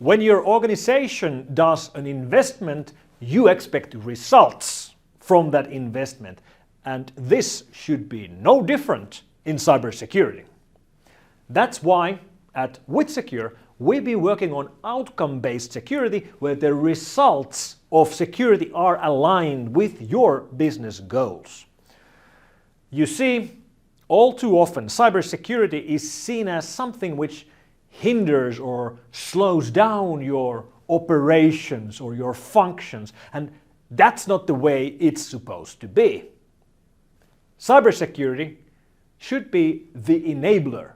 When your organization does an investment, you expect results from that investment. And this should be no different in cybersecurity. That's why at WithSecure, we've been working on outcome-based security where the results of security are aligned with your business goals. You see, all too often, cybersecurity is seen as something which hinders or slows down your operations or your functions, and that's not the way it's supposed to be. Cybersecurity should be the enabler.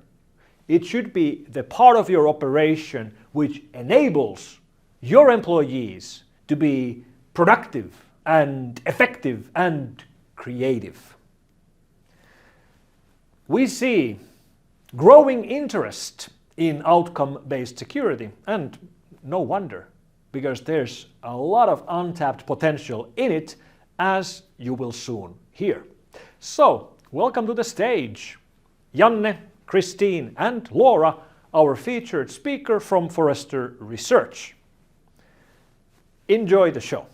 It should be the part of your operation which enables your employees to be productive and effective and creative. We see growing interest in outcome-based security, and no wonder, because there's a lot of untapped potential in it, as you will soon hear. So, welcome to the stage, Janne, Christine, and Laura, our featured speaker from Forrester Research. Enjoy the show.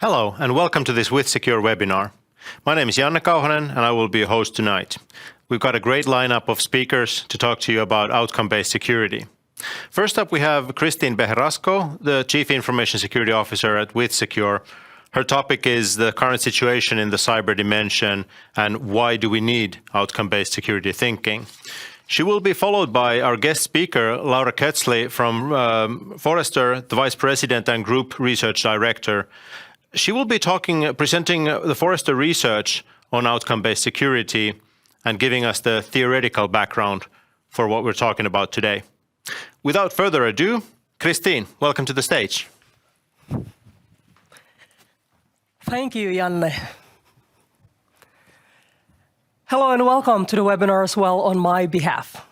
Hello, and welcome to this WithSecure webinar. My name is Janne Kauhanen, and I will be your host tonight. We've got a great lineup of speakers to talk to you about outcome-based security. First up, we have Christine Bejerasco, the Chief Information Security Officer at WithSecure. Her topic is the current situation in the cyber dimension and why do we need outcome-based security thinking. She will be followed by our guest speaker, Laura Koetzle from Forrester, the Vice President and Group Research Director. She will be presenting the Forrester research on outcome-based security and giving us the theoretical background for what we're talking about today. Without further ado, Christine, welcome to the stage. Thank you, Janne. Hello and welcome to the webinar as well on my behalf.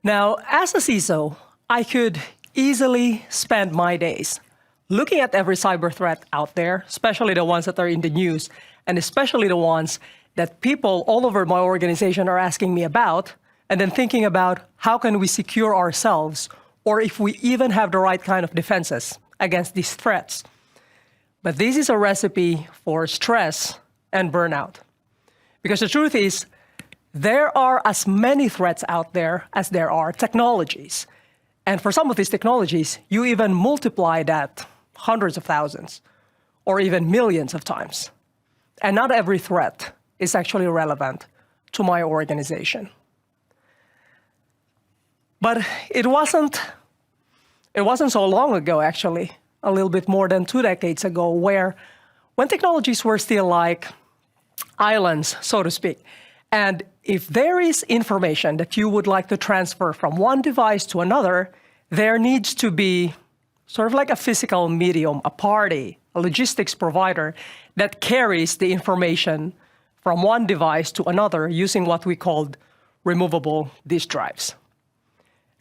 Now, as a CISO, I could easily spend my days looking at every cyber threat out there, especially the ones that are in the news, and especially the ones that people all over my organization are asking me about, and then thinking about how can we secure ourselves, or if we even have the right kind of defenses against these threats. But this is a recipe for stress and burnout. Because the truth is, there are as many threats out there as there are technologies. And for some of these technologies, you even multiply that hundreds of thousands, or even millions of times. And not every threat is actually relevant to my organization. But it wasn't so long ago, actually, a little bit more than 2 decades ago, when technologies were still like islands, so to speak. And if there is information that you would like to transfer from one device to another, there needs to be sort of like a physical medium, a party, a logistics provider that carries the information from one device to another using what we called removable disk drives.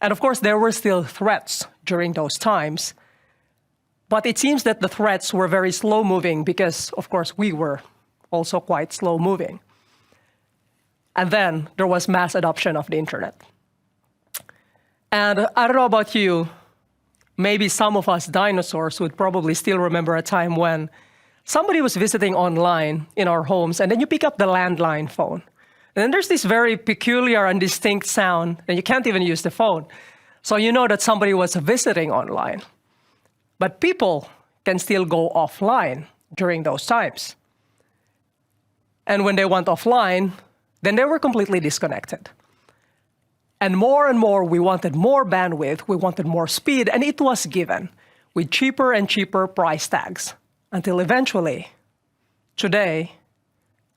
And of course, there were still threats during those times, but it seems that the threats were very slow-moving because, of course, we were also quite slow-moving. And then there was mass adoption of the internet. And I don't know about you, maybe some of us dinosaurs would probably still remember a time when somebody was visiting online in our homes, and then you pick up the landline phone. And then there's this very peculiar and distinct sound, and you can't even use the phone. So you know that somebody was visiting online. But people can still go offline during those times. And when they went offline, then they were completely disconnected. And more, we wanted more bandwidth, we wanted more speed, and it was given with cheaper and cheaper price tags. Until eventually, today,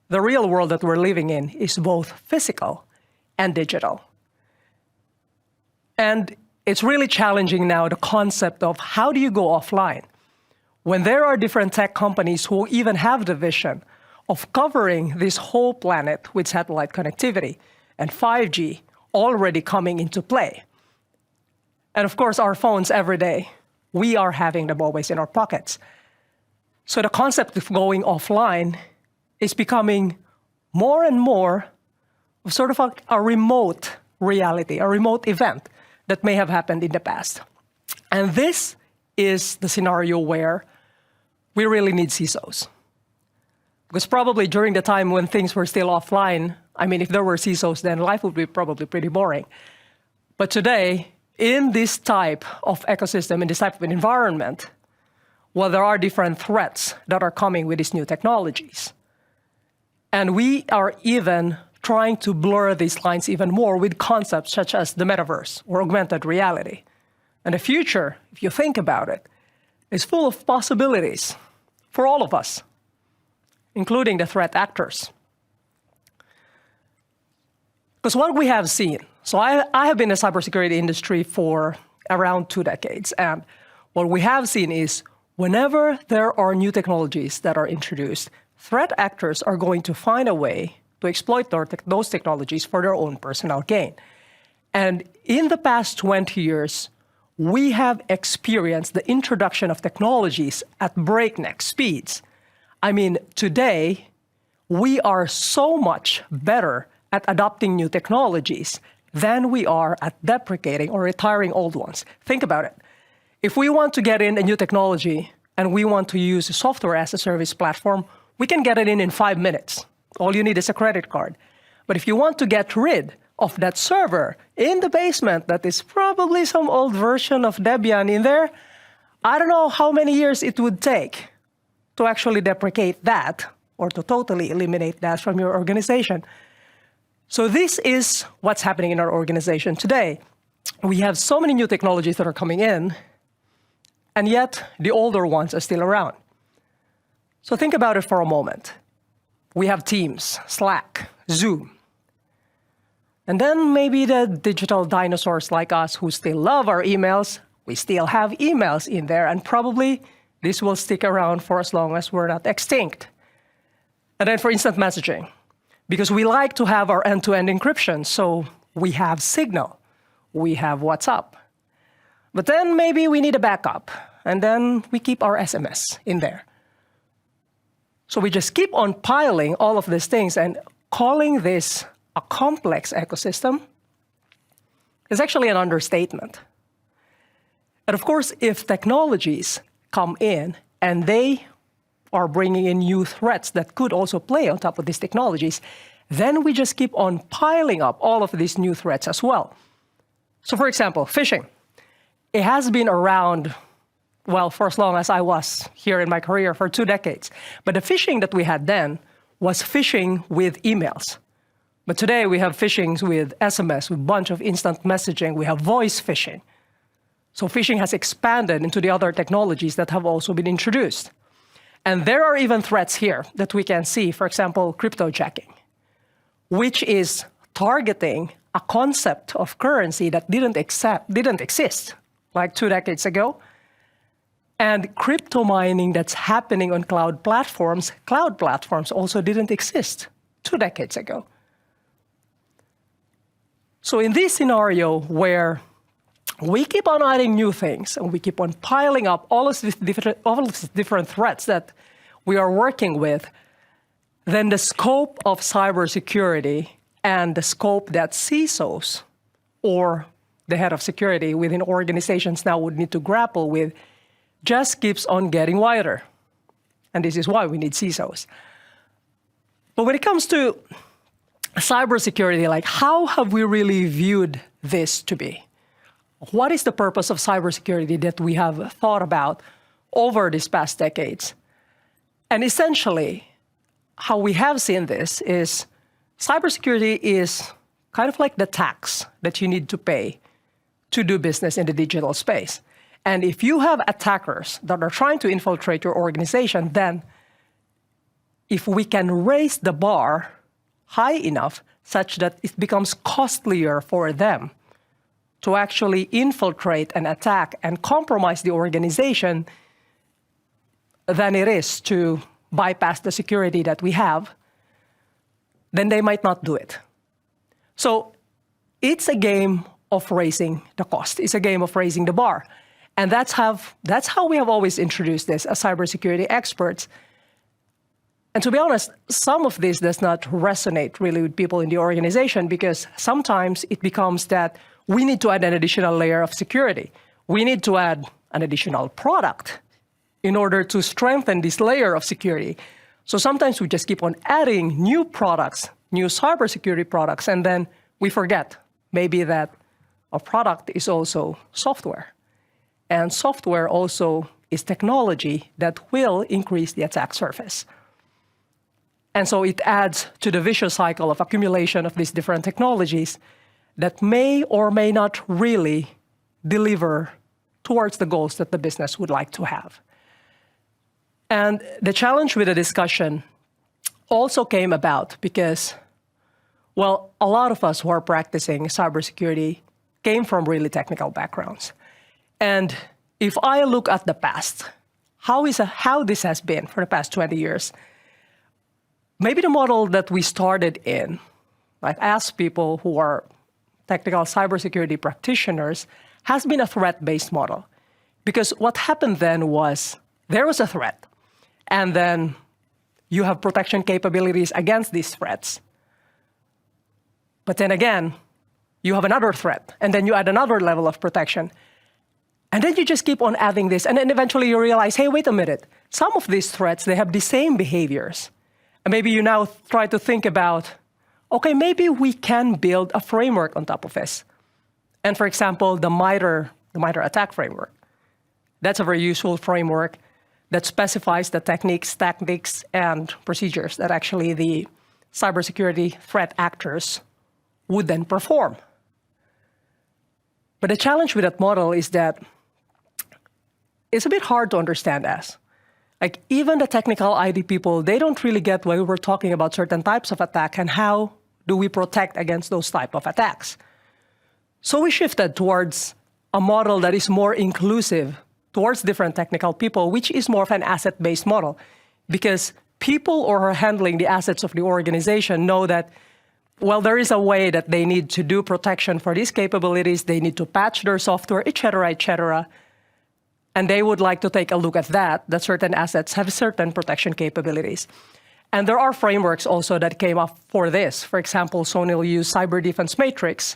the real world that we're living in is both physical and digital. And it's really challenging now, the concept of how do you go offline when there are different tech companies who even have the vision of covering this whole planet with satellite connectivity and 5G already coming into play. And of course, our phones every day, we are having them always in our pockets. So the concept of going offline is becoming more and more sort of a remote reality, a remote event that may have happened in the past. And this is the scenario where we really need CISOs. Because probably during the time when things were still offline, I mean, if there were CISOs, then life would be probably pretty boring. But today, in this type of ecosystem, in this type of an environment, well, there are different threats that are coming with these new technologies. And we are even trying to blur these lines even more with concepts such as the metaverse or augmented reality. And the future, if you think about it, is full of possibilities for all of us, including the threat actors. Because what we have seen, so I have been in the cybersecurity industry for around 2 decades, and what we have seen is whenever there are new technologies that are introduced, threat actors are going to find a way to exploit those technologies for their own personal gain. And in the past 20 years, we have experienced the introduction of technologies at breakneck speeds. I mean, today, we are so much better at adopting new technologies than we are at deprecating or retiring old ones. Think about it. If we want to get in a new technology and we want to use a software as a service platform, we can get it in 5 minutes. All you need is a credit card. But if you want to get rid of that server in the basement that is probably some old version of Debian in there, I don't know how many years it would take to actually deprecate that or to totally eliminate that from your organization. So this is what's happening in our organization today. We have so many new technologies that are coming in, and yet the older ones are still around. So think about it for a moment. We have Teams, Slack, Zoom. And then maybe the digital dinosaurs like us who still love our emails, we still have emails in there, and probably this will stick around for as long as we're not extinct. And then for instant messaging, because we like to have our end-to-end encryption, so we have Signal, we have WhatsApp. But then maybe we need a backup, and then we keep our SMS in there. So we just keep on piling all of these things, and calling this a complex ecosystem is actually an understatement. And of course, if technologies come in and they are bringing in new threats that could also play on top of these technologies, then we just keep on piling up all of these new threats as well. So for example, phishing. It has been around, well, for as long as I was here in my career, for 2 decades. But the phishing that we had then was phishing with emails. But today we have phishing with SMS, with a bunch of instant messaging. We have voice phishing. So phishing has expanded into the other technologies that have also been introduced. And there are even threats here that we can see, for example, cryptojacking, which is targeting a concept of currency that didn't exist like 2 decades ago. And crypto mining that's happening on cloud platforms also didn't exist 2 decades ago. So in this scenario where we keep on adding new things and we keep on piling up all of these different threats that we are working with, then the scope of cybersecurity and the scope that CISOs or the head of security within organizations now would need to grapple with just keeps on getting wider. And this is why we need CISOs. But when it comes to cybersecurity, like how have we really viewed this to be? What is the purpose of cybersecurity that we have thought about over these past decades? And essentially, how we have seen this is cybersecurity is kind of like the tax that you need to pay to do business in the digital space. And if you have attackers that are trying to infiltrate your organization, then if we can raise the bar high enough such that it becomes costlier for them to actually infiltrate and attack and compromise the organization than it is to bypass the security that we have, then they might not do it. So it's a game of raising the cost. It's a game of raising the bar. And that's how we have always introduced this as cybersecurity experts. And to be honest, some of this does not resonate really with people in the organization because sometimes it becomes that we need to add an additional layer of security. We need to add an additional product in order to strengthen this layer of security. So sometimes we just keep on adding new products, new cybersecurity products, and then we forget maybe that a product is also software. And software also is technology that will increase the attack surface. And so it adds to the vicious cycle of accumulation of these different technologies that may or may not really deliver towards the goals that the business would like to have. And the challenge with the discussion also came about because, well, a lot of us who are practicing cybersecurity came from really technical backgrounds. And if I look at the past, how this has been for the past 20 years, maybe the model that we started in, like as people who are technical cybersecurity practitioners, has been a threat-based model. Because what happened then was there was a threat, and then you have protection capabilities against these threats. But then again, you have another threat, and then you add another level of protection. And then you just keep on adding this, and then eventually you realize, hey, wait a minute, some of these threats, they have the same behaviors. And maybe you now try to think about, okay, maybe we can build a framework on top of this. And for example, the MITRE attack framework. That's a very useful framework that specifies the techniques, tactics, and procedures that actually the cybersecurity threat actors would then perform. But the challenge with that model is that it's a bit hard to understand as. Like even the technical IT people, they don't really get why we're talking about certain types of attack and how do we protect against those type of attacks. So we shifted towards a model that is more inclusive towards different technical people, which is more of an asset-based model. Because people who are handling the assets of the organization know that, well, there is a way that they need to do protection for these capabilities, they need to patch their software, et cetera, and they would like to take a look at that certain assets have certain protection capabilities. And there are frameworks also that came up for this. For example, Sony will use Cyber Defense Matrix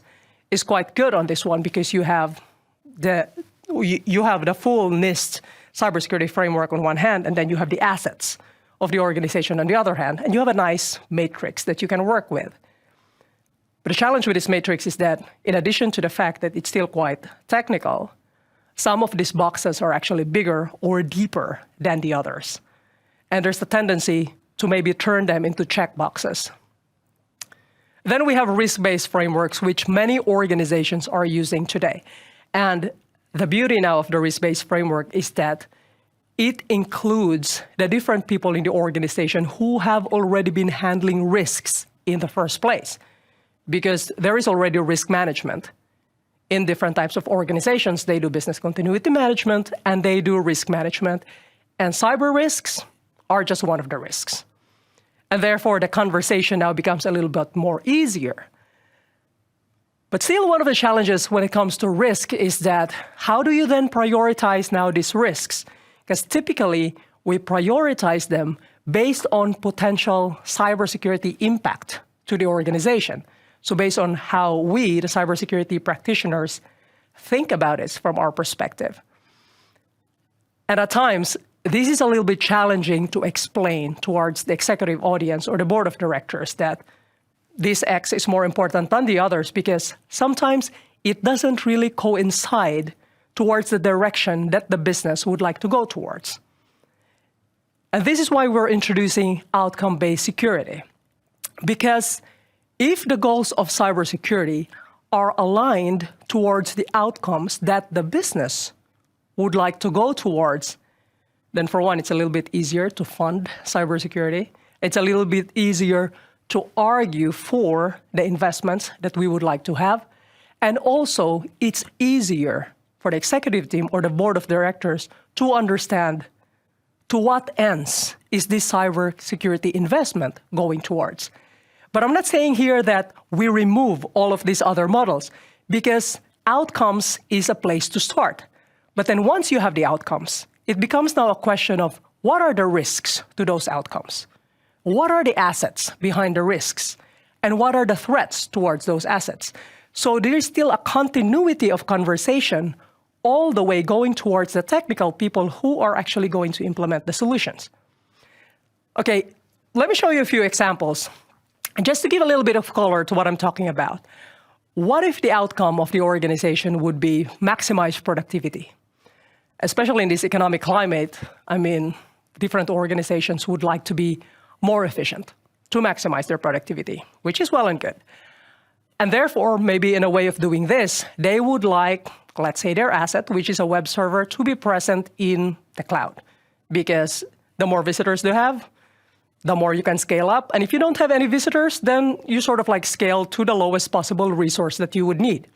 is quite good on this one because you have the full NIST cybersecurity framework on one hand, and then you have the assets of the organization on the other hand, and you have a nice matrix that you can work with. But the challenge with this matrix is that in addition to the fact that it's still quite technical, some of these boxes are actually bigger or deeper than the others. And there's a tendency to maybe turn them into checkboxes. Then we have risk-based frameworks, which many organizations are using today. And the beauty now of the risk-based framework is that it includes the different people in the organization who have already been handling risks in the first place. Because there is already risk management. In different types of organizations, they do business continuity management and they do risk management. And cyber risks are just one of the risks. And therefore, the conversation now becomes a little bit more easier. But still, one of the challenges when it comes to risk is that how do you then prioritize now these risks? Because typically, we prioritize them based on potential cybersecurity impact to the organization. So based on how we, the cybersecurity practitioners, think about it from our perspective. And at times, this is a little bit challenging to explain towards the executive audience or the board of directors that this X is more important than the others because sometimes it doesn't really coincide towards the direction that the business would like to go towards. And this is why we're introducing outcome-based security. Because if the goals of cybersecurity are aligned towards the outcomes that the business would like to go towards, then for one, it's a little bit easier to fund cybersecurity. It's a little bit easier to argue for the investments that we would like to have. And also, it's easier for the executive team or the board of directors to understand to what ends is this cybersecurity investment going towards. But I'm not saying here that we remove all of these other models because outcomes is a place to start. But then once you have the outcomes, it becomes now a question of what are the risks to those outcomes? what are the assets behind the risks? And what are the threats towards those assets? So there is still a continuity of conversation all the way going towards the technical people who are actually going to implement the solutions. Okay, let me show you a few examples. And just to give a little bit of color to what I'm talking about. What if the outcome of the organization would be maximize productivity? Especially in this economic climate, I mean, different organizations would like to be more efficient to maximize their productivity, which is well and good. And therefore, maybe in a way of doing this, they would like, let's say, their asset, which is a web server, to be present in the cloud. Because the more visitors they have, the more you can scale up. And if you don't have any visitors, then you sort of like scale to the lowest possible resource that you would need.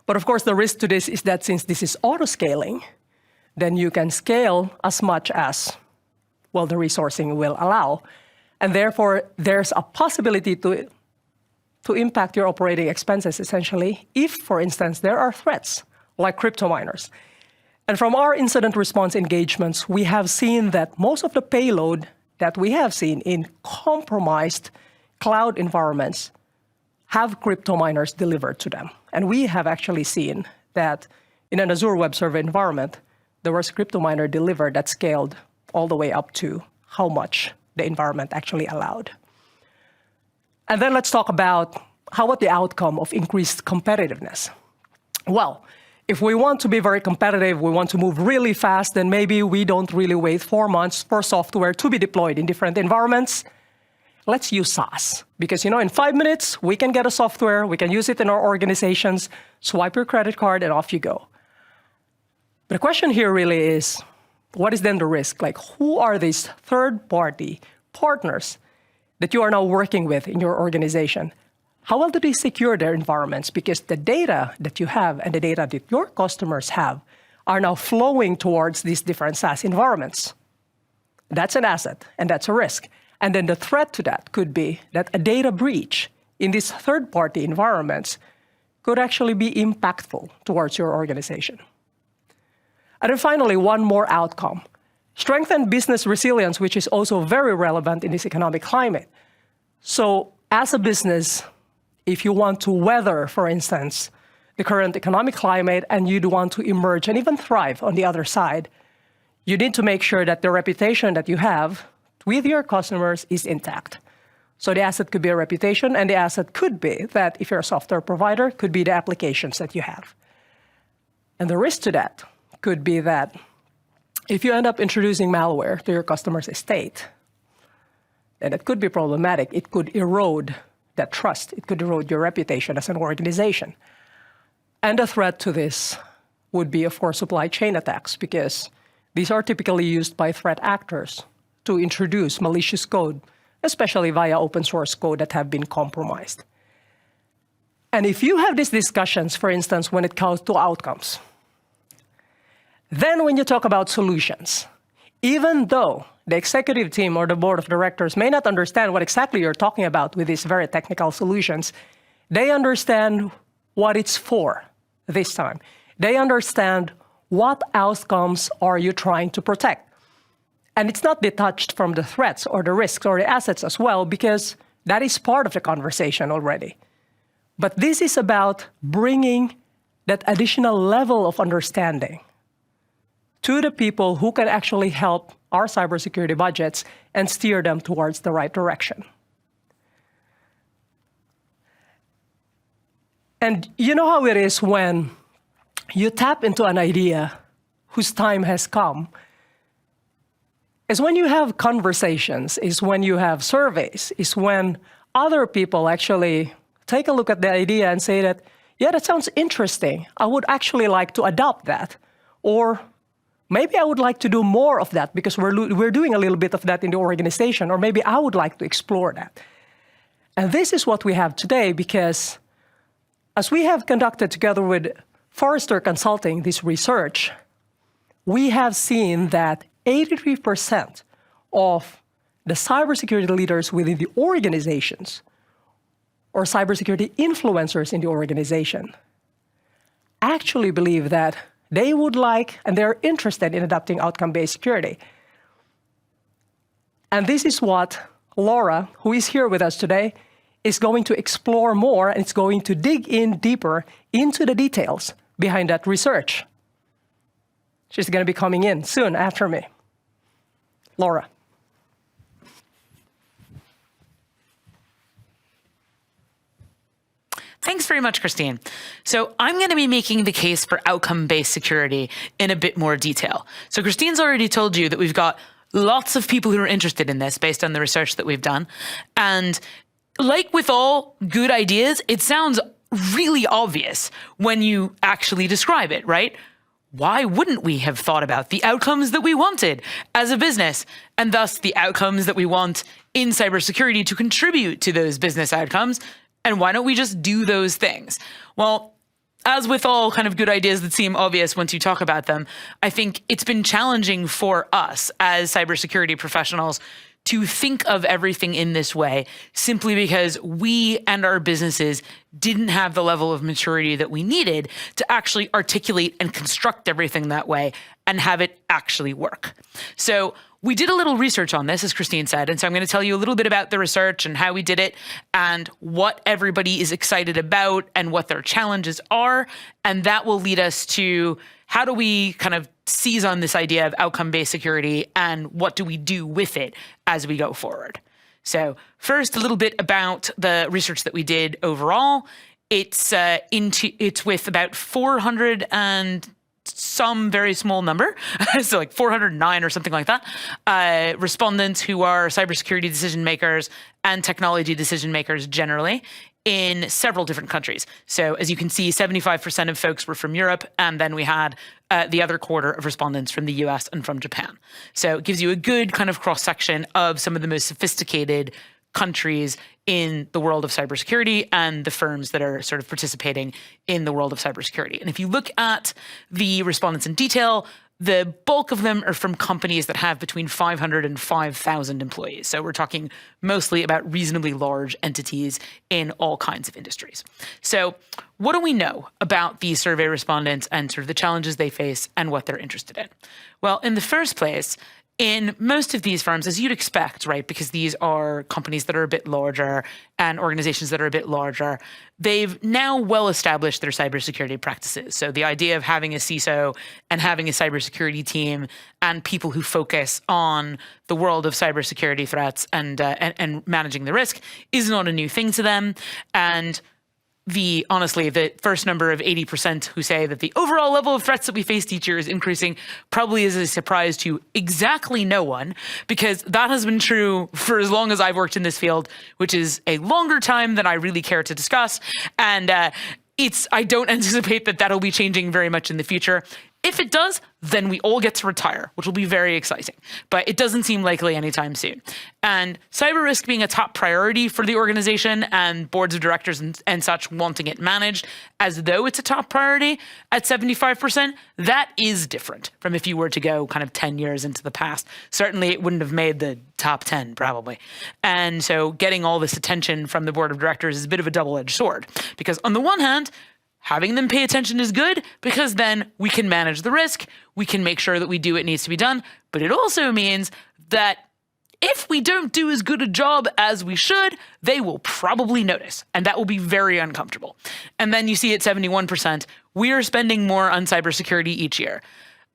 But of course, the risk to this is that since this is auto-scaling, then you can scale as much as, well, the resourcing will allow. And therefore, there's a possibility to impact your operating expenses, essentially, if, for instance, there are threats, like crypto miners. And from our incident response engagements, we have seen that most of the payload that we have seen in compromised cloud environments have crypto miners delivered to them. And we have actually seen that in an Azure web server environment, there was a crypto miner delivered that scaled all the way up to how much the environment actually allowed. And then let's talk about how about the outcome of increased competitiveness. Well, if we want to be very competitive, we want to move really fast, then maybe we don't really wait 4 months for software to be deployed in different environments. Let's use SaaS. Because, in 5 minutes, we can get a software, we can use it in our organizations, swipe your credit card, and off you go. The question here really is, what is then the risk? Like, who are these third-party partners that you are now working with in your organization? How well do they secure their environments? Because the data that you have and the data that your customers have are now flowing towards these different SaaS environments. That's an asset, and that's a risk. And then the threat to that could be that a data breach in these third-party environments could actually be impactful towards your organization. And then finally, one more outcome. Strengthen business resilience, which is also very relevant in this economic climate. So as a business, if you want to weather, for instance, the current economic climate and you want to emerge and even thrive on the other side, you need to make sure that the reputation that you have with your customers is intact. So the asset could be a reputation, and the asset could be that if you're a software provider, could be the applications that you have. And the risk to that could be that if you end up introducing malware to your customer's estate, then it could be problematic. It could erode that trust. It could erode your reputation as an organization. And a threat to this would be, of course, supply chain attacks, because these are typically used by threat actors to introduce malicious code, especially via open source code that have been compromised. And if you have these discussions, for instance, when it comes to outcomes, then when you talk about solutions, even though the executive team or the board of directors may not understand what exactly you're talking about with these very technical solutions, they understand what it's for this time. They understand what outcomes are you trying to protect. And it's not detached from the threats or the risks or the assets as well, because that is part of the conversation already. But this is about bringing that additional level of understanding to the people who can actually help our cybersecurity budgets and steer them towards the right direction. And you know how it is when you tap into an idea whose time has come, is when you have conversations, is when you have surveys, is when other people actually take a look at the idea and say that, yeah, that sounds interesting. I would actually like to adopt that. Or maybe I would like to do more of that because we're doing a little bit of that in the organization, or maybe I would like to explore that. And this is what we have today, because as we have conducted together with Forrester Consulting this research, we have seen that 83% of the cybersecurity leaders within the organizations or cybersecurity influencers in the organization actually believe that they would like and they're interested in adopting outcome-based security. And this is what Laura, who is here with us today, is going to explore more, and it's going to dig in deeper into the details behind that research. She's going to be coming in soon after me. Laura. Thanks very much, Christine. So I'm going to be making the case for outcome-based security in a bit more detail. So Christine's already told you that we've got lots of people who are interested in this based on the research that we've done. And like with all good ideas, it sounds really obvious when you actually describe it, right? Why wouldn't we have thought about the outcomes that we wanted as a business, and thus the outcomes that we want in cybersecurity to contribute to those business outcomes? And why don't we just do those things? Well, as with all kind of good ideas that seem obvious once you talk about them, I think it's been challenging for us as cybersecurity professionals to think of everything in this way, simply because we and our businesses didn't have the level of maturity that we needed to actually articulate and construct everything that way and have it actually work. So we did a little research on this, as Christine said, and so I'm going to tell you a little bit about the research and how we did it and what everybody is excited about and what their challenges are, and that will lead us to how do we kind of seize on this idea of outcome-based security and what do we do with it as we go forward. So first, a little bit about the research that we did overall. It's with about 400 and some very small number, so like 409 or something like that, respondents who are cybersecurity decision makers and technology decision makers generally in several different countries. So as you can see, 75% of folks were from Europe, and then we had the other quarter of respondents from the US and from Japan. So it gives you a good kind of cross-section of some of the most sophisticated countries in the world of cybersecurity and the firms that are sort of participating in the world of cybersecurity. And if you look at the respondents in detail, the bulk of them are from companies that have between 500 and 5,000 employees. So we're talking mostly about reasonably large entities in all kinds of industries. So what do we know about these survey respondents and sort of the challenges they face and what they're interested in? Well, in the first place, in most of these firms, as you'd expect, right, because these are companies that are a bit larger and organizations that are a bit larger, they've now well established their cybersecurity practices. So the idea of having a CISO and having a cybersecurity team and people who focus on the world of cybersecurity threats and managing the risk is not a new thing to them. And honestly, the first number of 80% who say that the overall level of threats that we faced each year is increasing probably is a surprise to exactly no one, because that has been true for as long as I've worked in this field, which is a longer time than I really care to discuss. And I don't anticipate that that'll be changing very much in the future. If it does, then we all get to retire, which will be very exciting. But it doesn't seem likely anytime soon. And cyber risk being a top priority for the organization and boards of directors and such wanting it managed as though it's a top priority at 75%, that is different from if you were to go kind of 10 years into the past. Certainly it wouldn't have made the top 10 probably. And so getting all this attention from the board of directors is a bit of a double-edged sword, because on the one hand, having them pay attention is good, because then we can manage the risk, we can make sure that we do what needs to be done, but it also means that if we don't do as good a job as we should, they will probably notice, and that will be very uncomfortable. And then you see at 71%, we are spending more on cybersecurity each year.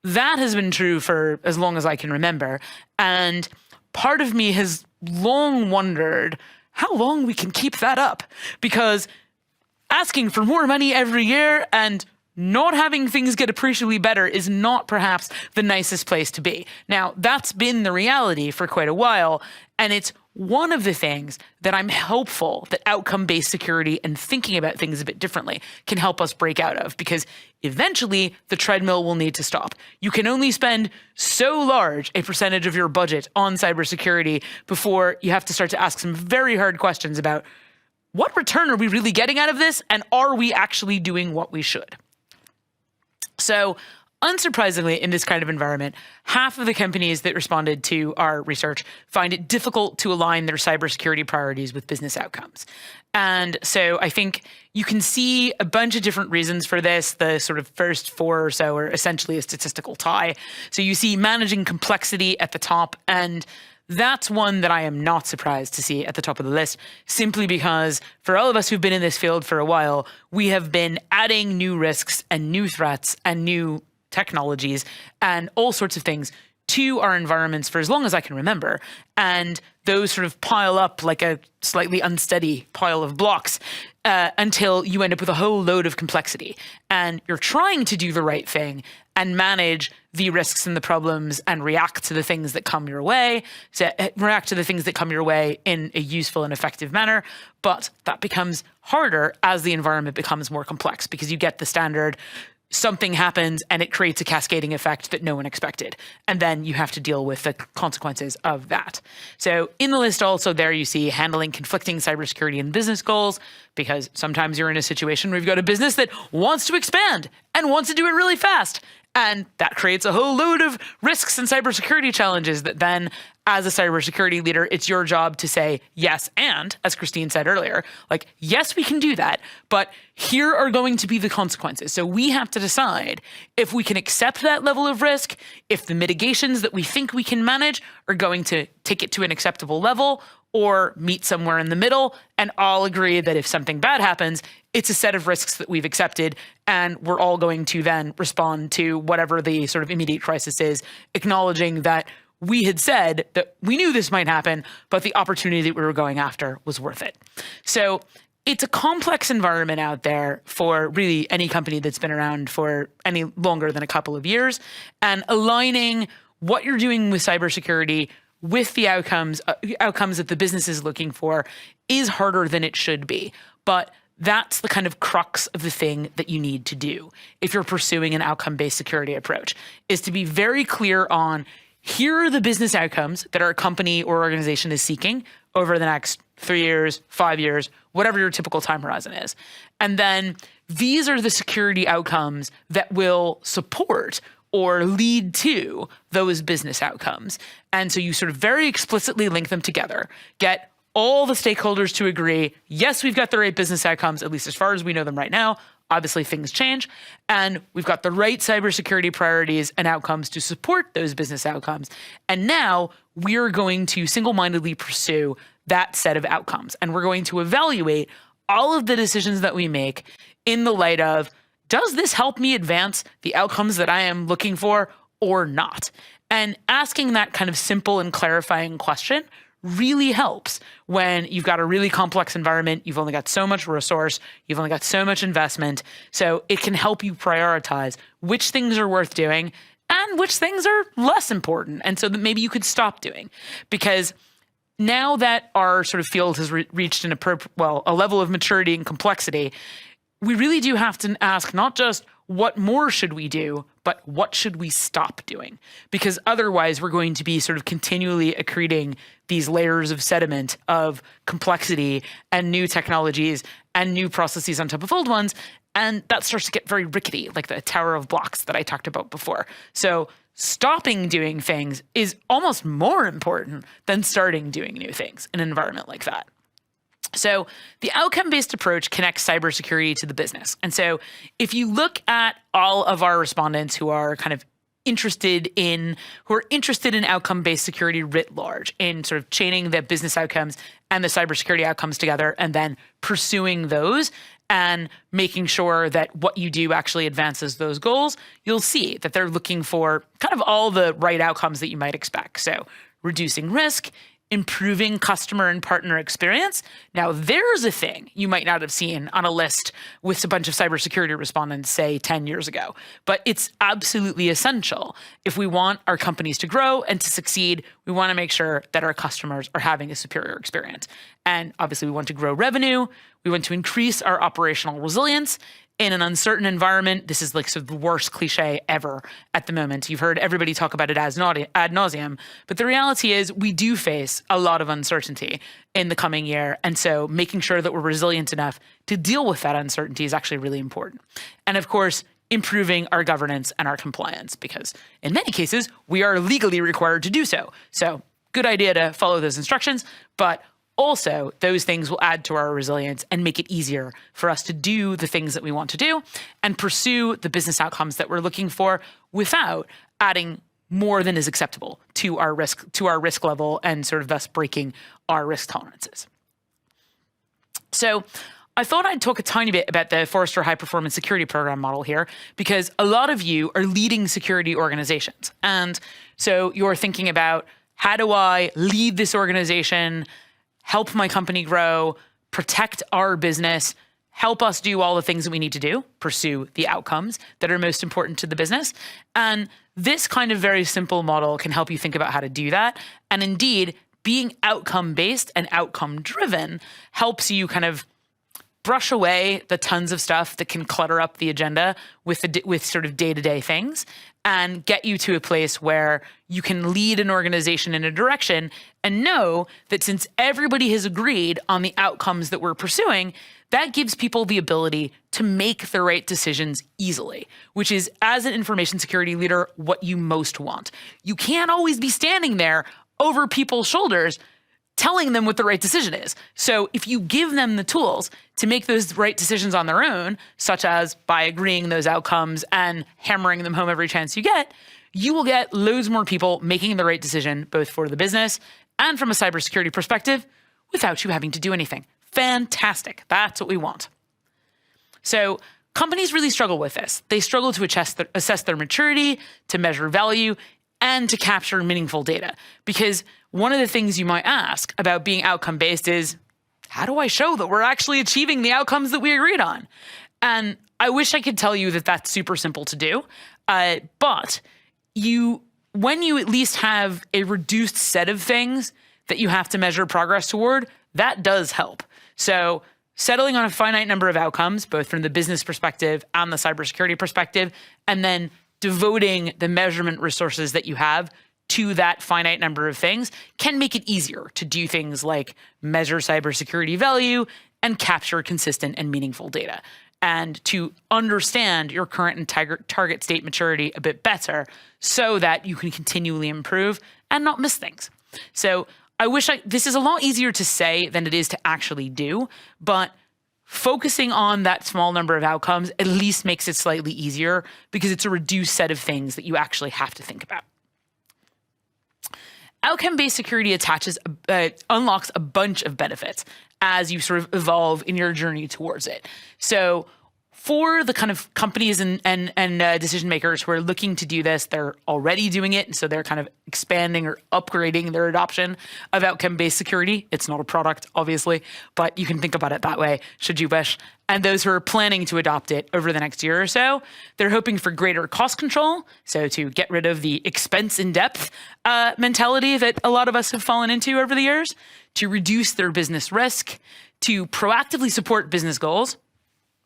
That has been true for as long as I can remember, and part of me has long wondered how long we can keep that up, because asking for more money every year and not having things get appreciably better is not perhaps the nicest place to be. Now, that's been the reality for quite a while, and it's one of the things that I'm hopeful that outcome-based security and thinking about things a bit differently can help us break out of, because eventually the treadmill will need to stop. You can only spend so large a percentage of your budget on cybersecurity before you have to start to ask some very hard questions about what return are we really getting out of this, and are we actually doing what we should? So, unsurprisingly, in this kind of environment, half of the companies that responded to our research find it difficult to align their cybersecurity priorities with business outcomes. And so I think you can see a bunch of different reasons for this. The sort of first four or so are essentially a statistical tie. So you see managing complexity at the top, and that's one that I am not surprised to see at the top of the list, simply because for all of us who've been in this field for a while, we have been adding new risks and new threats and new technologies and all sorts of things to our environments for as long as I can remember. And those sort of pile up like a slightly unsteady pile of blocks until you end up with a whole load of complexity. And you're trying to do the right thing and manage the risks and the problems and react to the things that come your way, in a useful and effective manner. But that becomes harder as the environment becomes more complex, because you get the standard something happens and it creates a cascading effect that no one expected. And then you have to deal with the consequences of that. So in the list also there you see handling conflicting cybersecurity and business goals, because sometimes you're in a situation where you've got a business that wants to expand and wants to do it really fast. And that creates a whole load of risks and cybersecurity challenges that then, as a cybersecurity leader, it's your job to say yes, and, as Christine said earlier, like, yes, we can do that, but here are going to be the consequences. So we have to decide if we can accept that level of risk, if the mitigations that we think we can manage are going to take it to an acceptable level, or meet somewhere in the middle and all agree that if something bad happens, it's a set of risks that we've accepted, and we're all going to then respond to whatever the sort of immediate crisis is, acknowledging that we had said that we knew this might happen, but the opportunity that we were going after was worth it. So it's a complex environment out there for really any company that's been around for any longer than a couple of years, and aligning what you're doing with cybersecurity with the outcomes that the business is looking for is harder than it should be. But that's the kind of crux of the thing that you need to do if you're pursuing an outcome-based security approach, is to be very clear on, here are the business outcomes that our company or organization is seeking over the next 3 years, 5 years, whatever your typical time horizon is. And then these are the security outcomes that will support or lead to those business outcomes. And so you sort of very explicitly link them together, get all the stakeholders to agree, yes, we've got the right business outcomes, at least as far as we know them right now. Obviously, things change. And we've got the right cybersecurity priorities and outcomes to support those business outcomes. And now we're going to single-mindedly pursue that set of outcomes. And we're going to evaluate all of the decisions that we make in the light of, does this help me advance the outcomes that I am looking for or not? And asking that kind of simple and clarifying question really helps when you've got a really complex environment. You've only got so much resource, you've only got so much investment. So it can help you prioritize which things are worth doing and which things are less important. And so that maybe you could stop doing, because now that our sort of field has reached a level of maturity and complexity, we really do have to ask not just what more should we do, but what should we stop doing? Because otherwise we're going to be sort of continually accreting these layers of sediment of complexity and new technologies and new processes on top of old ones. And that starts to get very rickety, like the tower of blocks that I talked about before. So stopping doing things is almost more important than starting doing new things in an environment like that. So the outcome-based approach connects cybersecurity to the business. And so if you look at all of our respondents who are kind of interested in outcome-based security writ large, in sort of chaining the business outcomes and the cybersecurity outcomes together and then pursuing those and making sure that what you do actually advances those goals, you'll see that they're looking for kind of all the right outcomes that you might expect. So reducing risk, improving customer and partner experience. Now, there's a thing you might not have seen on a list with a bunch of cybersecurity respondents, say, 10 years ago. But it's absolutely essential. If we want our companies to grow and to succeed, we want to make sure that our customers are having a superior experience. And obviously, we want to grow revenue. We want to increase our operational resilience. In an uncertain environment, this is like sort of the worst cliche ever at the moment. You've heard everybody talk about it as ad nauseum, but the reality is we do face a lot of uncertainty in the coming year. And so making sure that we're resilient enough to deal with that uncertainty is actually really important. And of course, improving our governance and our compliance, because in many cases, we are legally required to do so. So good idea to follow those instructions, but also, those things will add to our resilience and make it easier for us to do the things that we want to do and pursue the business outcomes that we're looking for without adding more than is acceptable to our risk level, and sort of thus breaking our risk tolerances. So I thought I'd talk a tiny bit about the Forrester High Performance Security Program model here, because a lot of you are leading security organizations. And so you're thinking about, how do I lead this organization, help my company grow, protect our business, help us do all the things that we need to do, pursue the outcomes that are most important to the business. And this kind of very simple model can help you think about how to do that. And indeed, being outcome-based and outcome-driven helps you kind of brush away the tons of stuff that can clutter up the agenda with sort of day-to-day things, and get you to a place where you can lead an organization in a direction and know that since everybody has agreed on the outcomes that we're pursuing, that gives people the ability to make the right decisions easily, which is, as an information security leader, what you most want. You can't always be standing there over people's shoulders telling them what the right decision is. So if you give them the tools to make those right decisions on their own, such as by agreeing those outcomes and hammering them home every chance you get, you will get loads more people making the right decision, both for the business and from a cybersecurity perspective, without you having to do anything. Fantastic. That's what we want. So companies really struggle with this. They struggle to assess their maturity, to measure value, and to capture meaningful data. Because one of the things you might ask about being outcome-based is, how do I show that we're actually achieving the outcomes that we agreed on? And I wish I could tell you that that's super simple to do. But when you at least have a reduced set of things that you have to measure progress toward, that does help. So settling on a finite number of outcomes, both from the business perspective and the cybersecurity perspective, and then devoting the measurement resources that you have to that finite number of things can make it easier to do things like measure cybersecurity value and capture consistent and meaningful data, and to understand your current and target state maturity a bit better so that you can continually improve and not miss things. So this is a lot easier to say than it is to actually do, but focusing on that small number of outcomes at least makes it slightly easier, because it's a reduced set of things that you actually have to think about. Outcome-based security unlocks a bunch of benefits as you sort of evolve in your journey towards it. So for the kind of companies and decision makers who are looking to do this, they're already doing it, and so they're kind of expanding or upgrading their adoption of outcome-based security. It's not a product, obviously, but you can think about it that way, should you wish. And those who are planning to adopt it over the next year or so, they're hoping for greater cost control, so to get rid of the expense in depth mentality that a lot of us have fallen into over the years, to reduce their business risk, to proactively support business goals.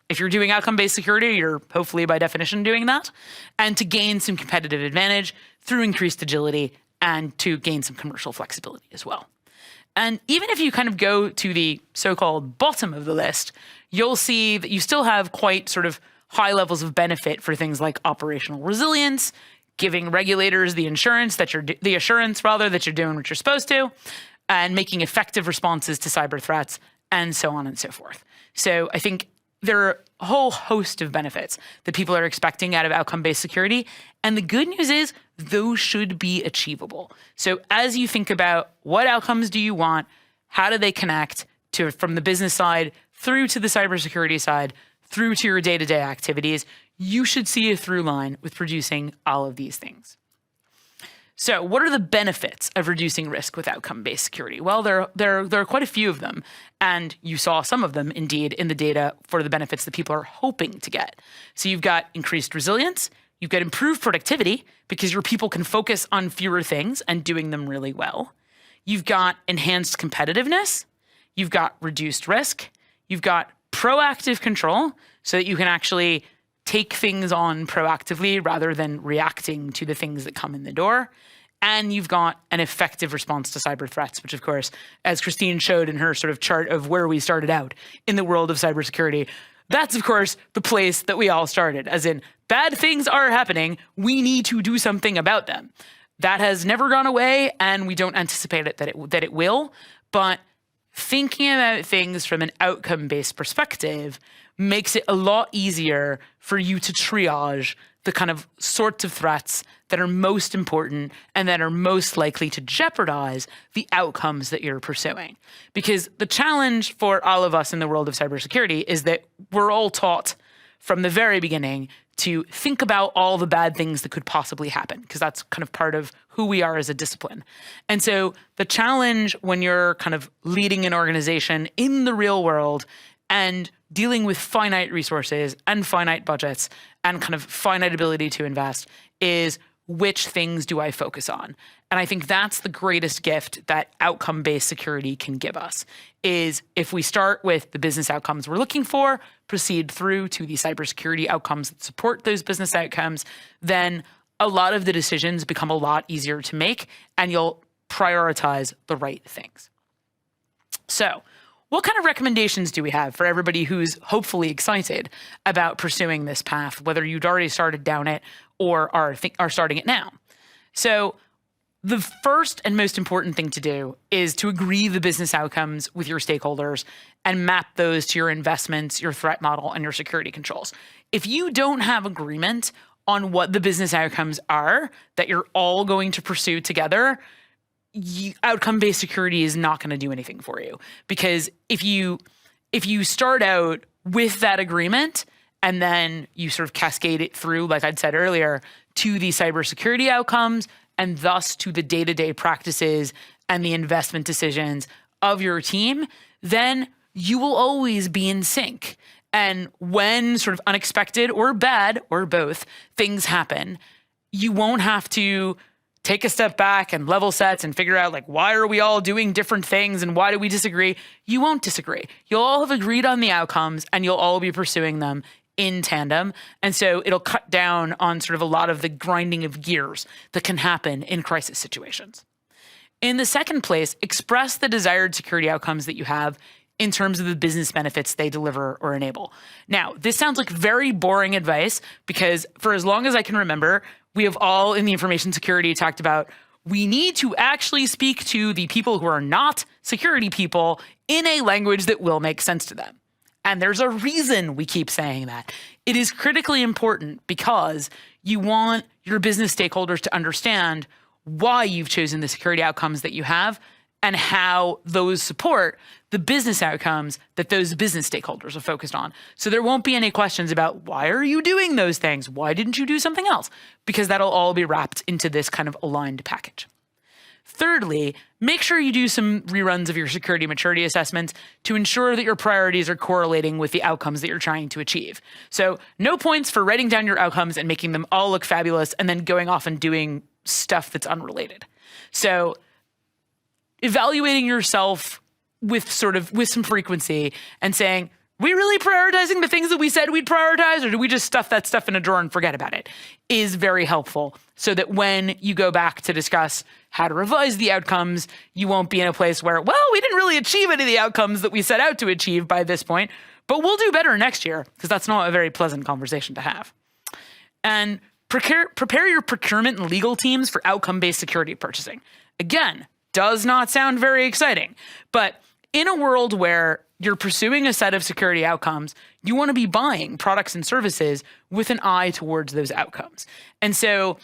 If you're doing outcome-based security, you're hopefully by definition doing that, and to gain some competitive advantage through increased agility and to gain some commercial flexibility as well. And even if you kind of go to the so-called bottom of the list, you'll see that you still have quite sort of high levels of benefit for things like operational resilience, giving regulators the assurance that you're doing what you're supposed to, and making effective responses to cyber threats, and so on and so forth. So I think there are a whole host of benefits that people are expecting out of outcome-based security. And the good news is those should be achievable. So as you think about what outcomes do you want, how do they connect from the business side through to the cybersecurity side, through to your day-to-day activities, you should see a through line with producing all of these things. So what are the benefits of reducing risk with outcome-based security? Well, there are quite a few of them, and you saw some of them indeed in the data for the benefits that people are hoping to get. So you've got increased resilience, you've got improved productivity because your people can focus on fewer things and doing them really well. You've got enhanced competitiveness, you've got reduced risk, you've got proactive control so that you can actually take things on proactively rather than reacting to the things that come in the door. And you've got an effective response to cyber threats, which of course, as Christine showed in her sort of chart of where we started out in the world of cybersecurity, that's of course the place that we all started, as in bad things are happening, we need to do something about them. That has never gone away, and we don't anticipate it that it will, but thinking about things from an outcome-based perspective makes it a lot easier for you to triage the kind of sorts of threats that are most important and that are most likely to jeopardize the outcomes that you're pursuing. Because the challenge for all of us in the world of cybersecurity is that we're all taught from the very beginning to think about all the bad things that could possibly happen, because that's kind of part of who we are as a discipline. And so the challenge when you're kind of leading an organization in the real world and dealing with finite resources and finite budgets and kind of finite ability to invest is, which things do I focus on? And I think that's the greatest gift that outcome-based security can give us, is if we start with the business outcomes we're looking for, proceed through to the cybersecurity outcomes that support those business outcomes, then a lot of the decisions become a lot easier to make, and you'll prioritize the right things. So, what kind of recommendations do we have for everybody who's hopefully excited about pursuing this path, whether you'd already started down it or are starting it now? So the first and most important thing to do is to agree the business outcomes with your stakeholders and map those to your investments, your threat model, and your security controls. If you don't have agreement on what the business outcomes are that you're all going to pursue together, outcome-based security is not going to do anything for you. Because if you start out with that agreement and then you sort of cascade it through, like I'd said earlier, to the cybersecurity outcomes and thus to the day-to-day practices and the investment decisions of your team, then you will always be in sync. And when sort of unexpected or bad or both things happen, you won't have to take a step back and level sets and figure out, like, why are we all doing different things and why do we disagree? You won't disagree. You'll all have agreed on the outcomes and you'll all be pursuing them in tandem. And so it'll cut down on sort of a lot of the grinding of gears that can happen in crisis situations. In the second place, express the desired security outcomes that you have in terms of the business benefits they deliver or enable. Now, this sounds like very boring advice because for as long as I can remember, we have all in the information security talked about we need to actually speak to the people who are not security people in a language that will make sense to them. And there's a reason we keep saying that. It is critically important because you want your business stakeholders to understand why you've chosen the security outcomes that you have and how those support the business outcomes that those business stakeholders are focused on. So there won't be any questions about why are you doing those things? Why didn't you do something else? Because that'll all be wrapped into this kind of aligned package. Thirdly, make sure you do some reruns of your security maturity assessments to ensure that your priorities are correlating with the outcomes that you're trying to achieve. So no points for writing down your outcomes and making them all look fabulous and then going off and doing stuff that's unrelated. So evaluating yourself with some frequency and saying, we really prioritizing the things that we said we'd prioritize, or do we just stuff that stuff in a drawer and forget about it, is very helpful so that when you go back to discuss how to revise the outcomes, you won't be in a place where, well, we didn't really achieve any of the outcomes that we set out to achieve by this point, but we'll do better next year, because that's not a very pleasant conversation to have. And prepare your procurement and legal teams for outcome-based security purchasing. Again, does not sound very exciting, but in a world where you're pursuing a set of security outcomes, you want to be buying products and services with an eye towards those outcomes. And so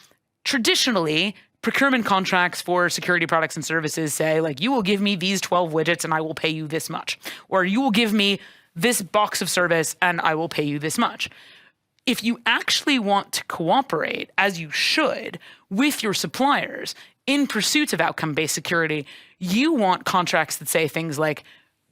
traditionally, procurement contracts for security products and services say, like, you will give me these 12 widgets and I will pay you this much. Or you will give me this box of service and I will pay you this much. If you actually want to cooperate, as you should, with your suppliers in pursuit of outcome-based security, you want contracts that say things like,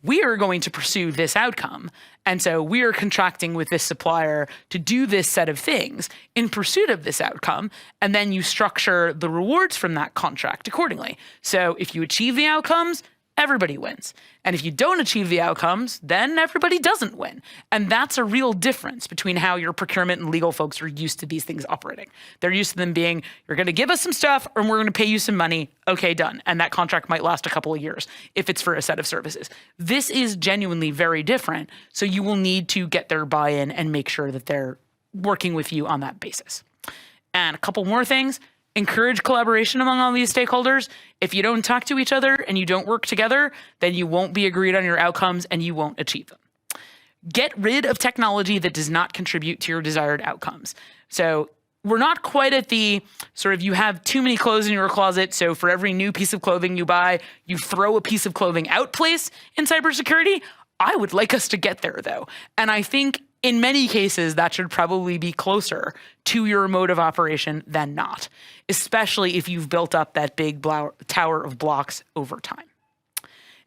we are going to pursue this outcome, and so we are contracting with this supplier to do this set of things in pursuit of this outcome, and then you structure the rewards from that contract accordingly. So if you achieve the outcomes, everybody wins. And if you don't achieve the outcomes, then everybody doesn't win. And that's a real difference between how your procurement and legal folks are used to these things operating. They're used to them being, you're going to give us some stuff and we're going to pay you some money. Okay, done. And that contract might last a couple of years if it's for a set of services. This is genuinely very different. So you will need to get their buy-in and make sure that they're working with you on that basis. And a couple more things. Encourage collaboration among all these stakeholders. If you don't talk to each other and you don't work together, then you won't be agreed on your outcomes and you won't achieve them. get rid of technology that does not contribute to your desired outcomes. So we're not quite at the sort of you have too many clothes in your closet, so for every new piece of clothing you buy, you throw a piece of clothing out place in cybersecurity. I would like us to get there, though. And I think in many cases, that should probably be closer to your mode of operation than not, especially if you've built up that big tower of blocks over time.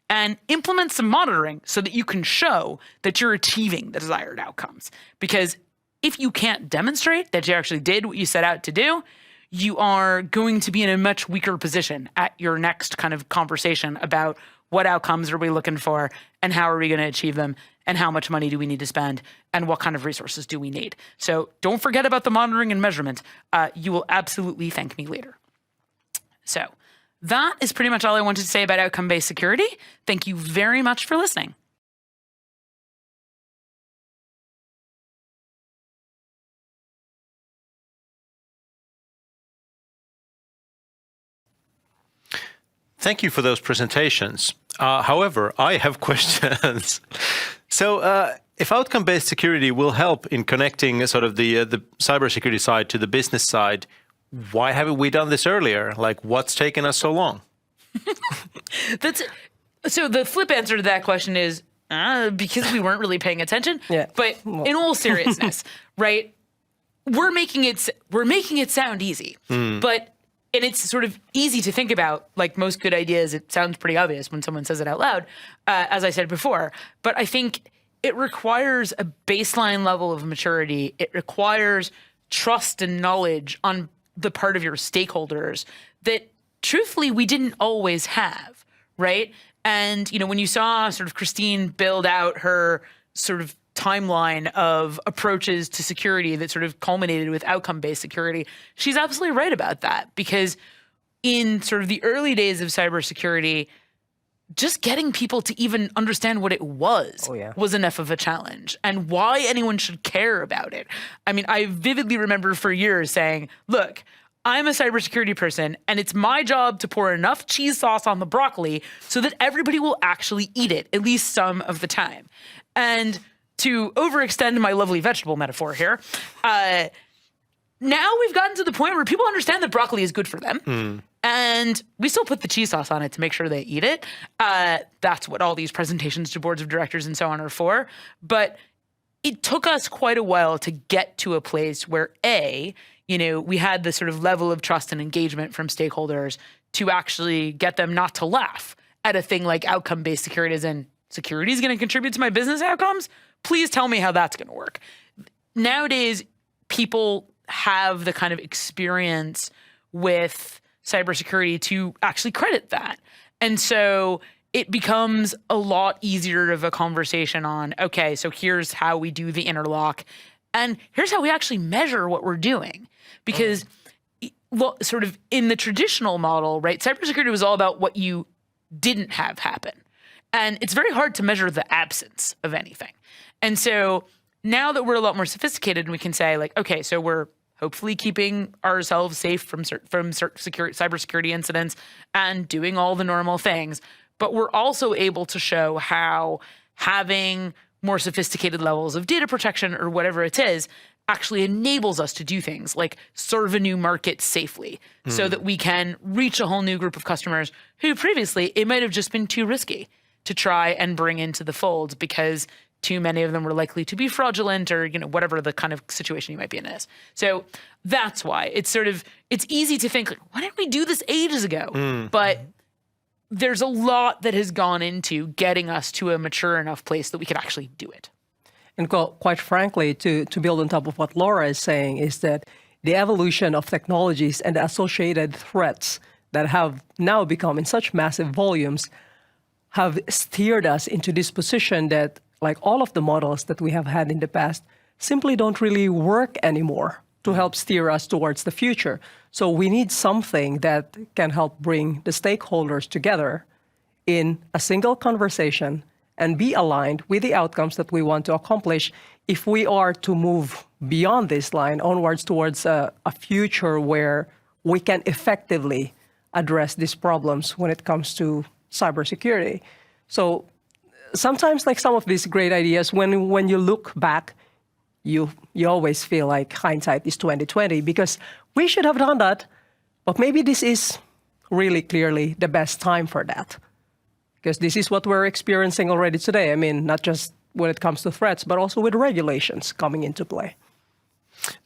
And implement some monitoring so that you can show that you're achieving the desired outcomes. Because if you can't demonstrate that you actually did what you set out to do, you are going to be in a much weaker position at your next kind of conversation about what outcomes are we looking for and how are we going to achieve them and how much money do we need to spend and what kind of resources do we need. So don't forget about the monitoring and measurement. You will absolutely thank me later. So that is pretty much all I wanted to say about outcome-based security. Thank you very much for listening. Thank you for those presentations. However, I have questions. So if outcome-based security will help in connecting sort of the cybersecurity side to the business side, why haven't we done this earlier? Like, what's taken us so long? So the flip answer to that question is because we weren't really paying attention. Yeah. But in all seriousness, right? We're making it sound easy, and it's sort of easy to think about. Like most good ideas, it sounds pretty obvious when someone says it out loud, as I said before. But I think it requires a baseline level of maturity. It requires trust and knowledge on the part of your stakeholders that truthfully we didn't always have, right? And, you know, when you saw sort of Christine build out her sort of timeline of approaches to security that sort of culminated with outcome-based security, she's absolutely right about that, because in sort of the early days of cybersecurity, just getting people to even understand what it was was enough of a challenge and why anyone should care about it. I mean, I vividly remember for years saying, look, I'm a cybersecurity person and it's my job to pour enough cheese sauce on the broccoli so that everybody will actually eat it, at least some of the time. And to overextend my lovely vegetable metaphor here, now we've gotten to the point where people understand that broccoli is good for them. And we still put the cheese sauce on it to make sure they eat it. That's what all these presentations to boards of directors and so on are for. But it took us quite a while to get to a place where, you know, we had the sort of level of trust and engagement from stakeholders to actually get them not to laugh at a thing like outcome-based security, as in security is going to contribute to my business outcomes. Please tell me how that's going to work. Nowadays, people have the kind of experience with cybersecurity to actually credit that. And so it becomes a lot easier of a conversation on, okay, so here's how we do the interlock, and here's how we actually measure what we're doing. Because sort of in the traditional model, right, cybersecurity was all about what you didn't have happen. And it's very hard to measure the absence of anything. And so now that we're a lot more sophisticated and we can say, like, okay, so we're hopefully keeping ourselves safe from cybersecurity incidents and doing all the normal things, but we're also able to show how having more sophisticated levels of data protection or whatever it is actually enables us to do things like serve a new market safely so that we can reach a whole new group of customers who previously it might have just been too risky to try and bring into the fold because too many of them were likely to be fraudulent or, you know, whatever the kind of situation you might be in is. So that's why it's easy to think, like, why didn't we do this ages ago? But there's a lot that has gone into getting us to a mature enough place that we could actually do it. And quite frankly, to build on top of what Laura is saying, is that the evolution of technologies and the associated threats that have now become in such massive volumes have steered us into this position that, like all of the models that we have had in the past, simply don't really work anymore to help steer us towards the future. So we need something that can help bring the stakeholders together in a single conversation and be aligned with the outcomes that we want to accomplish if we are to move beyond this line onwards towards a future where we can effectively address these problems when it comes to cybersecurity. So sometimes like some of these great ideas, when you look back, you always feel like hindsight is 2020 because we should have done that, but maybe this is really clearly the best time for that. Because this is what we're experiencing already today. I mean, not just when it comes to threats, but also with regulations coming into play.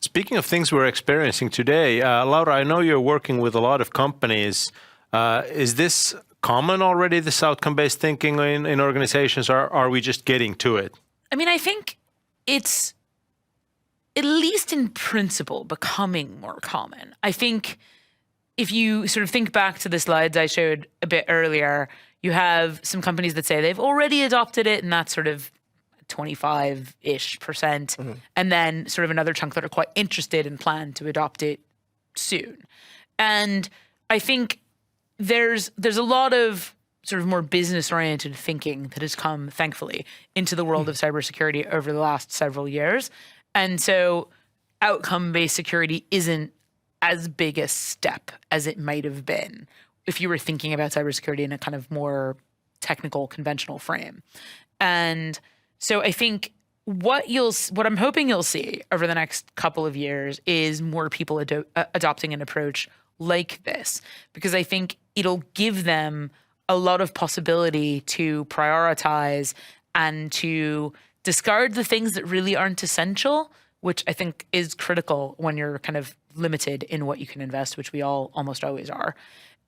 Speaking of things we're experiencing today, Laura, I know you're working with a lot of companies. Is this common already, this outcome-based thinking in organizations, or are we just getting to it? I mean, I think it's, at least in principle, becoming more common. I think if you sort of think back to the slides I showed a bit earlier, you have some companies that say they've already adopted it, and that's sort of 25-ish%, and then sort of another chunk that are quite interested and plan to adopt it soon. And I think there's a lot of sort of more business-oriented thinking that has come, thankfully, into the world of cybersecurity over the last several years. And so outcome-based security isn't as big a step as it might have been if you were thinking about cybersecurity in a kind of more technical, conventional frame. And so I think what I'm hoping you'll see over the next couple of years is more people adopting an approach like this, because I think it'll give them a lot of possibility to prioritize and to discard the things that really aren't essential, which I think is critical when you're kind of limited in what you can invest, which we all almost always are,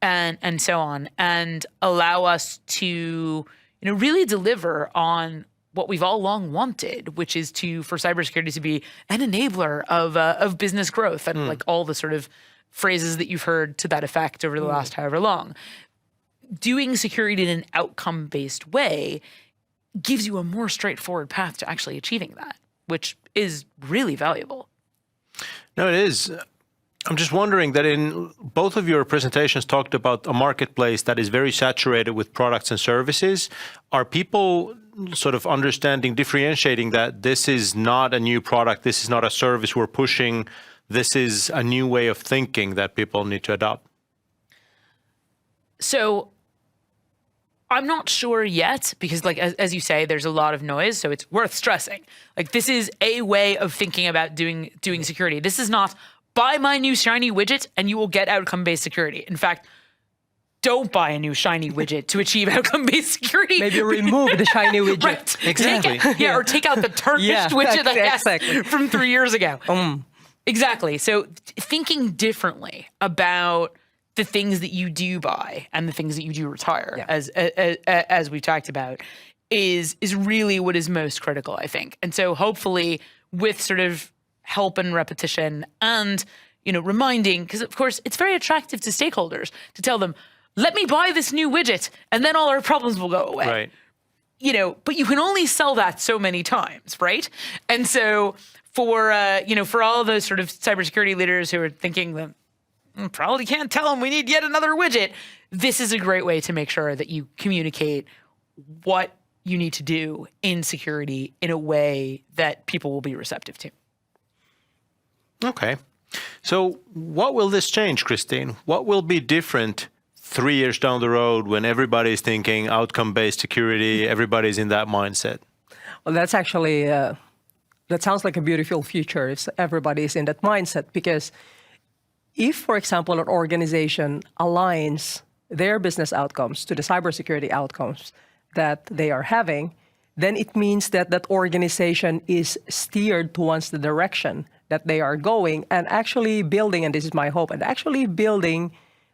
and so on, and allow us to, really deliver on what we've all long wanted, which is for cybersecurity to be an enabler of business growth, and like all the sort of phrases that you've heard to that effect over the last however long. Doing security in an outcome-based way gives you a more straightforward path to actually achieving that, which is really valuable. No, it is. I'm just wondering that in both of your presentations talked about a marketplace that is very saturated with products and services. Are people sort of understanding, differentiating that this is not a new product, this is not a service we're pushing, this is a new way of thinking that people need to adopt? So I'm not sure yet, because like as you say, there's a lot of noise, so it's worth stressing. Like, this is a way of thinking about doing security. This is not buy my new shiny widget and you will get outcome-based security. In fact, don't buy a new shiny widget to achieve outcome-based security. Maybe remove the shiny widget. Right. Exactly. Or take out the tarnished widget I had from 3 years ago. Exactly. So thinking differently about the things that you do buy and the things that you do retire, as we talked about, is really what is most critical, I think. And so hopefully with sort of help and repetition and, reminding, because of course it's very attractive to stakeholders to tell them, let me buy this new widget and then all our problems will go away. Right. But you can only sell that so many times, right? And so for all those sort of cybersecurity leaders who are thinking that probably can't tell them we need yet another widget, this is a great way to make sure that you communicate what you need to do in security in a way that people will be receptive to. Okay. So what will this change, Christine? What will be different 3 years down the road when everybody's thinking outcome-based security, everybody's in that mindset? Well, that's actually, that sounds like a beautiful future if everybody is in that mindset, because if, for example, an organization aligns their business outcomes to the cybersecurity outcomes that they are having, then it means that that organization is steered towards the direction that they are going and actually building, and this is my hope, and actually building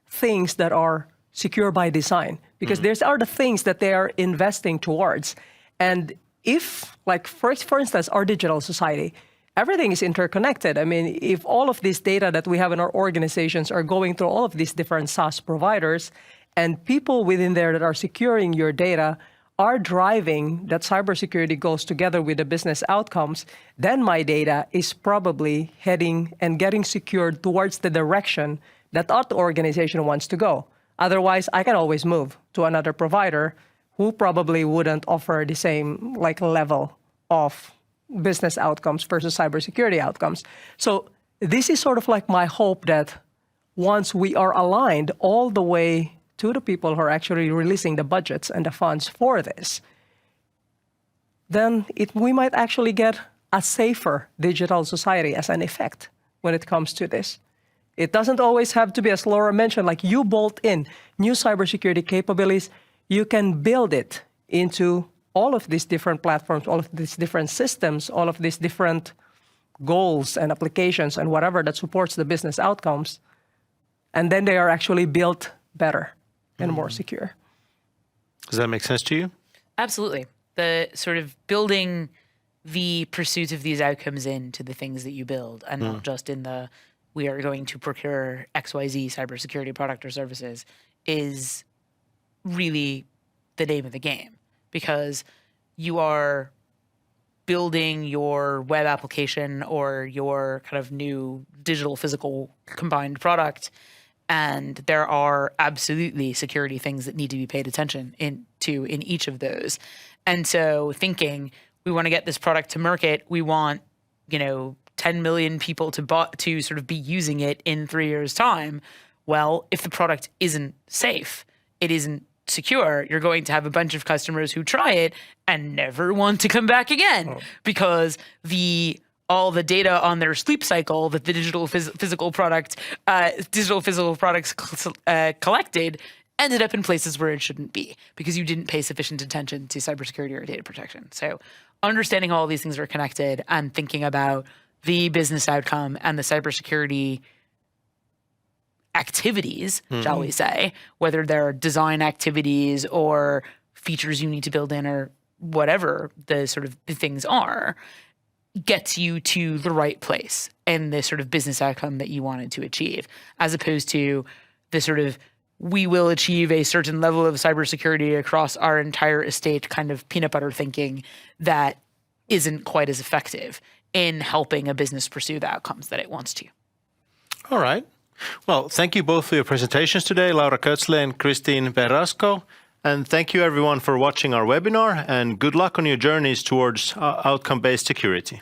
things that are secure by design, because these are the things that they are investing towards. And if, like, for instance, our digital society, everything is interconnected. I mean, if all of this data that we have in our organizations are going through all of these different SaaS providers, and people within there that are securing your data are driving that cybersecurity goes together with the business outcomes, then my data is probably heading and getting secured towards the direction that that organization wants to go. Otherwise, I can always move to another provider who probably wouldn't offer the same level of business outcomes versus cybersecurity outcomes. So this is sort of like my hope that once we are aligned all the way to the people who are actually releasing the budgets and the funds for this, then we might actually get a safer digital society as an effect when it comes to this. It doesn't always have to be, as Laura mentioned, like you bolt in new cybersecurity capabilities, you can build it into all of these different platforms, all of these different systems, all of these different goals and applications and whatever that supports the business outcomes. And then they are actually built better and more secure. Does that make sense to you? Absolutely. The sort of building the pursuit of these outcomes into the things that you build, and not just in the we are going to procure XYZ cybersecurity product or services, is really the name of the game, because you are building your web application or your kind of new digital physical combined product, and there are absolutely security things that need to be paid attention to in each of those. And so thinking we want to get this product to market, we want 10 million people to sort of be using it in 3 years' time. Well, if the product isn't safe, it isn't secure, you're going to have a bunch of customers who try it and never want to come back again because all the data on their sleep cycle that the digital physical products collected ended up in places where it shouldn't be because you didn't pay sufficient attention to cybersecurity or data protection. So understanding all of these things are connected and thinking about the business outcome and the cybersecurity activities, shall we say, whether they're design activities or features you need to build in or whatever the sort of things are, gets you to the right place and the sort of business outcome that you wanted to achieve, as opposed to the sort of we will achieve a certain level of cybersecurity across our entire estate kind of peanut butter thinking that isn't quite as effective in helping a business pursue the outcomes that it wants to. All right. Well, thank you both for your presentations today, Laura Koetzle and Christine Bejerasco. And thank you everyone for watching our webinar, and good luck on your journeys towards outcome-based security.